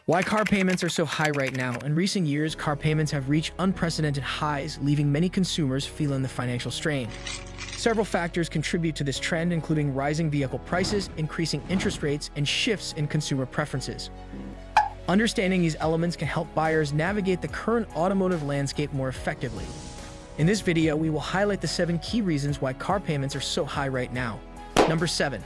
Why car payments are so high right now? In recent years, car payments have reached unprecedented highs, leaving many consumers feeling the financial strain. Several factors contribute to this trend, including rising vehicle prices, increasing interest rates, and shifts in consumer preferences. Understanding these elements can help buyers navigate the current automotive landscape more effectively. In this video, we will highlight the 7 key reasons why car payments are so high right now. Number 7.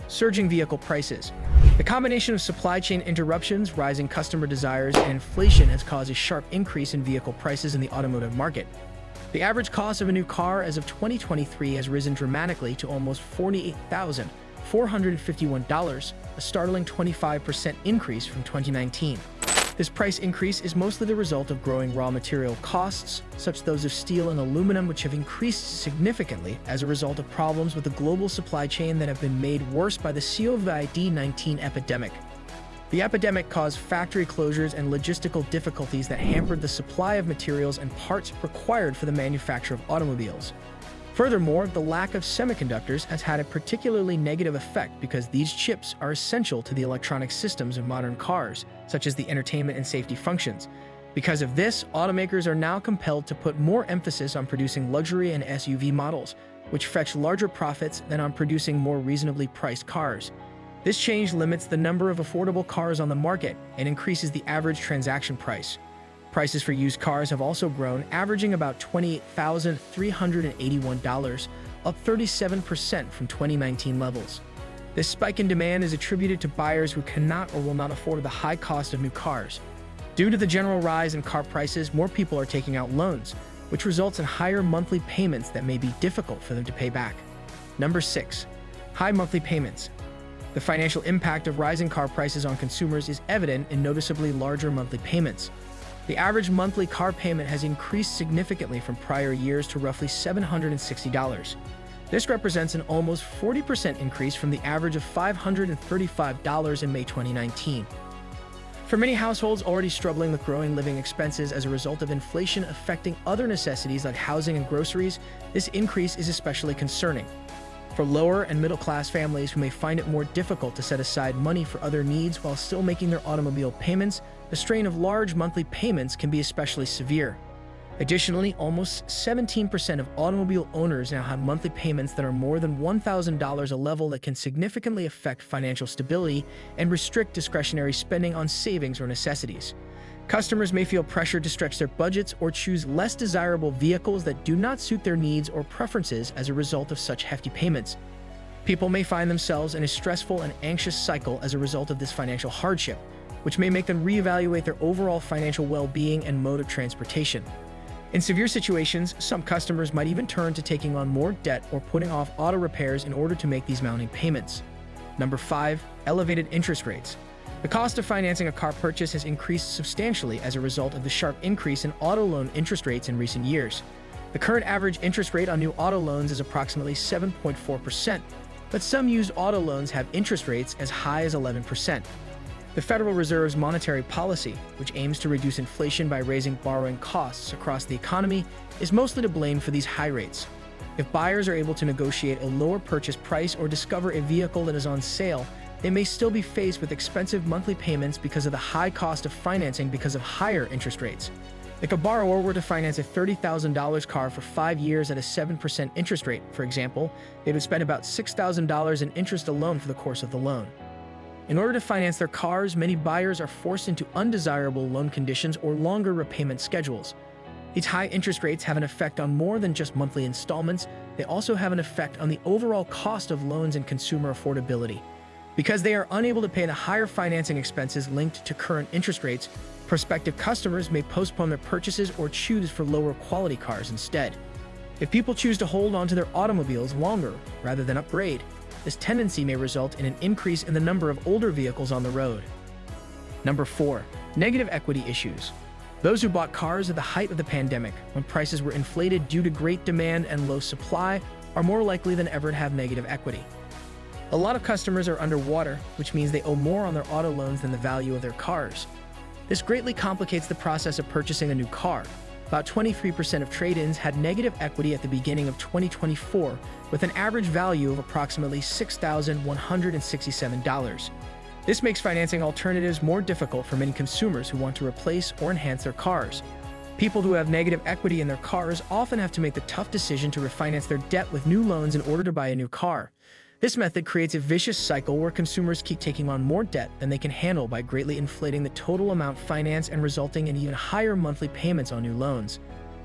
Surging vehicle prices. The combination of supply chain interruptions, rising customer desires, and inflation has caused a sharp increase in vehicle prices in the automotive market. The average cost of a new car as of 2023 has risen dramatically to almost $48,451, a startling 25% increase from 2019. This price increase is mostly the result of growing raw material costs, such as those of steel and aluminum, which have increased significantly as a result of problems with the global supply chain that have been made worse by the COVID-19 epidemic. The epidemic caused factory closures and logistical difficulties that hampered the supply of materials and parts required for the manufacture of automobiles. Furthermore, the lack of semiconductors has had a particularly negative effect because these chips are essential to the electronic systems of modern cars, such as the entertainment and safety functions. Because of this, automakers are now compelled to put more emphasis on producing luxury and SUV models, which fetch larger profits than on producing more reasonably priced cars. This change limits the number of affordable cars on the market and increases the average transaction price. Prices for used cars have also grown, averaging about $28,381, up 37% from 2019 levels. This spike in demand is attributed to buyers who cannot or will not afford the high cost of new cars. Due to the general rise in car prices, more people are taking out loans, which results in higher monthly payments that may be difficult for them to pay back. Number 6. High monthly payments. The financial impact of rising car prices on consumers is evident in noticeably larger monthly payments. The average monthly car payment has increased significantly from prior years to roughly $760. This represents an almost 40% increase from the average of $535 in May 2019. For many households already struggling with growing living expenses as a result of inflation affecting other necessities like housing and groceries, this increase is especially concerning. For lower and middle-class families who may find it more difficult to set aside money for other needs while still making their automobile payments, the strain of large monthly payments can be especially severe. Additionally, almost 17% of automobile owners now have monthly payments that are more than $1,000, a level that can significantly affect financial stability and restrict discretionary spending on savings or necessities. Customers may feel pressured to stretch their budgets or choose less desirable vehicles that do not suit their needs or preferences as a result of such hefty payments. People may find themselves in a stressful and anxious cycle as a result of this financial hardship, which may make them reevaluate their overall financial well-being and mode of transportation. In severe situations, some customers might even turn to taking on more debt or putting off auto repairs in order to make these mounting payments. Number 5. Elevated interest rates. The cost of financing a car purchase has increased substantially as a result of the sharp increase in auto loan interest rates in recent years. The current average interest rate on new auto loans is approximately 7.4%, but some used auto loans have interest rates as high as 11%. The Federal Reserve's monetary policy, which aims to reduce inflation by raising borrowing costs across the economy, is mostly to blame for these high rates. If buyers are able to negotiate a lower purchase price or discover a vehicle that is on sale, they may still be faced with expensive monthly payments because of the high cost of financing because of higher interest rates. If a borrower were to finance a $30,000 car for 5 years at a 7% interest rate, for example, they would spend about $6,000 in interest alone for the course of the loan. In order to finance their cars, many buyers are forced into undesirable loan conditions or longer repayment schedules. These high interest rates have an effect on more than just monthly installments. They also have an effect on the overall cost of loans and consumer affordability. Because they are unable to pay the higher financing expenses linked to current interest rates, prospective customers may postpone their purchases or choose for lower quality cars instead. If people choose to hold on to their automobiles longer rather than upgrade, this tendency may result in an increase in the number of older vehicles on the road. Number 4. Negative equity issues. Those who bought cars at the height of the pandemic, when prices were inflated due to great demand and low supply, are more likely than ever to have negative equity. A lot of customers are underwater, which means they owe more on their auto loans than the value of their cars. This greatly complicates the process of purchasing a new car. About 23% of trade-ins had negative equity at the beginning of 2024, with an average value of approximately $6,167. This makes financing alternatives more difficult for many consumers who want to replace or enhance their cars. People who have negative equity in their cars often have to make the tough decision to refinance their debt with new loans in order to buy a new car. This method creates a vicious cycle where consumers keep taking on more debt than they can handle by greatly inflating the total amount financed and resulting in even higher monthly payments on new loans.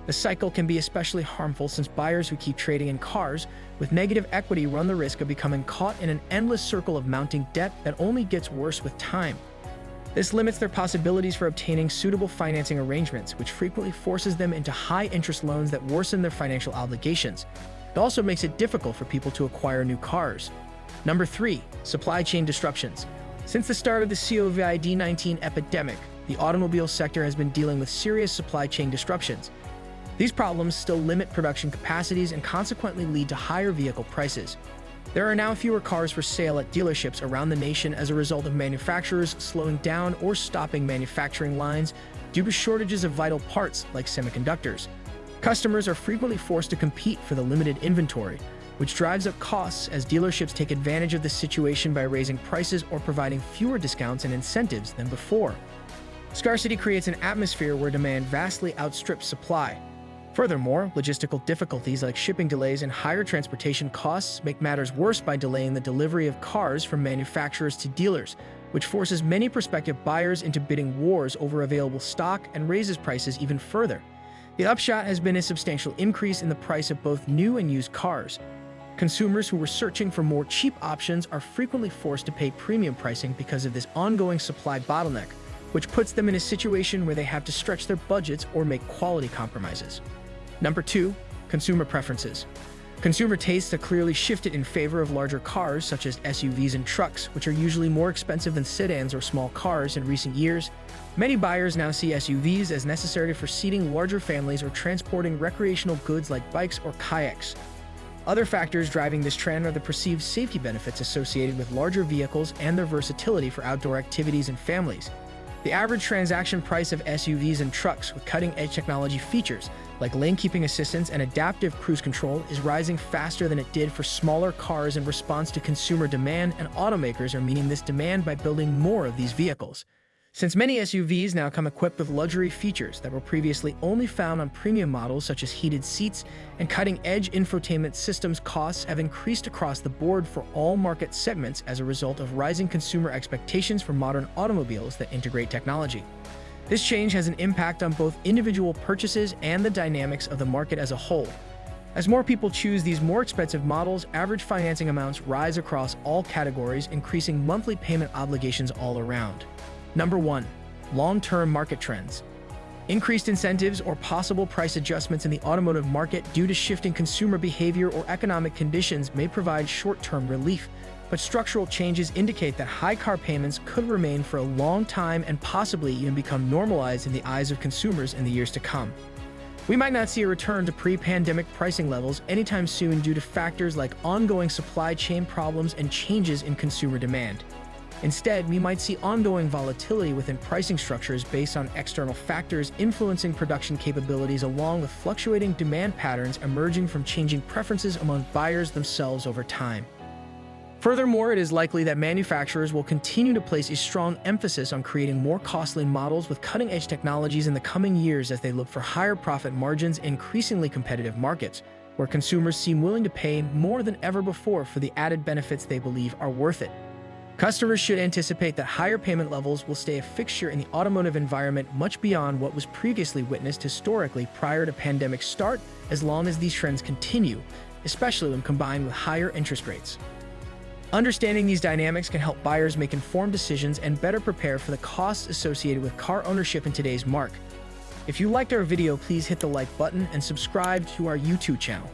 The cycle can be especially harmful since buyers who keep trading in cars with negative equity run the risk of becoming caught in an endless circle of mounting debt that only gets worse with time. This limits their possibilities for obtaining suitable financing arrangements, which frequently forces them into high-interest loans that worsen their financial obligations. It also makes it difficult for people to acquire new cars. Number 3. Supply chain disruptions. Since the start of the COVID-19 epidemic, the automobile sector has been dealing with serious supply chain disruptions. These problems still limit production capacities and consequently lead to higher vehicle prices. There are now fewer cars for sale at dealerships around the nation as a result of manufacturers slowing down or stopping manufacturing lines due to shortages of vital parts like semiconductors. Customers are frequently forced to compete for the limited inventory, which drives up costs as dealerships take advantage of the situation by raising prices or providing fewer discounts and incentives than before. Scarcity creates an atmosphere where demand vastly outstrips supply. Furthermore, logistical difficulties like shipping delays and higher transportation costs make matters worse by delaying the delivery of cars from manufacturers to dealers, which forces many prospective buyers into bidding wars over available stock and raises prices even further. The upshot has been a substantial increase in the price of both new and used cars. Consumers who were searching for more cheap options are frequently forced to pay premium pricing because of this ongoing supply bottleneck, which puts them in a situation where they have to stretch their budgets or make quality compromises. Number 2. Consumer preferences. Consumer tastes have clearly shifted in favor of larger cars such as SUVs and trucks, which are usually more expensive than sedans or small cars in recent years. Many buyers now see SUVs as necessary for seating larger families or transporting recreational goods like bikes or kayaks. Other factors driving this trend are the perceived safety benefits associated with larger vehicles and their versatility for outdoor activities and families. The average transaction price of SUVs and trucks with cutting-edge technology features like lane-keeping assistance and adaptive cruise control is rising faster than it did for smaller cars in response to consumer demand, and automakers are meeting this demand by building more of these vehicles. Since many SUVs now come equipped with luxury features that were previously only found on premium models such as heated seats and cutting-edge infotainment systems, costs have increased across the board for all market segments as a result of rising consumer expectations for modern automobiles that integrate technology. This change has an impact on both individual purchases and the dynamics of the market as a whole. As more people choose these more expensive models, average financing amounts rise across all categories, increasing monthly payment obligations all around. Number 1. Long-term market trends. Increased incentives or possible price adjustments in the automotive market due to shifting consumer behavior or economic conditions may provide short-term relief, but structural changes indicate that high car payments could remain for a long time and possibly even become normalized in the eyes of consumers in the years to come. We might not see a return to pre-pandemic pricing levels anytime soon due to factors like ongoing supply chain problems and changes in consumer demand. Instead, we might see ongoing volatility within pricing structures based on external factors influencing production capabilities, along with fluctuating demand patterns emerging from changing preferences among buyers themselves over time. Furthermore, it is likely that manufacturers will continue to place a strong emphasis on creating more costly models with cutting-edge technologies in the coming years as they look for higher profit margins in increasingly competitive markets, where consumers seem willing to pay more than ever before for the added benefits they believe are worth it. Customers should anticipate that higher payment levels will stay a fixture in the automotive environment much beyond what was previously witnessed historically prior to pandemic start, as long as these trends continue, especially when combined with higher interest rates. Understanding these dynamics can help buyers make informed decisions and better prepare for the costs associated with car ownership in today's market. If you liked our video, please hit the like button and subscribe to our YouTube channel.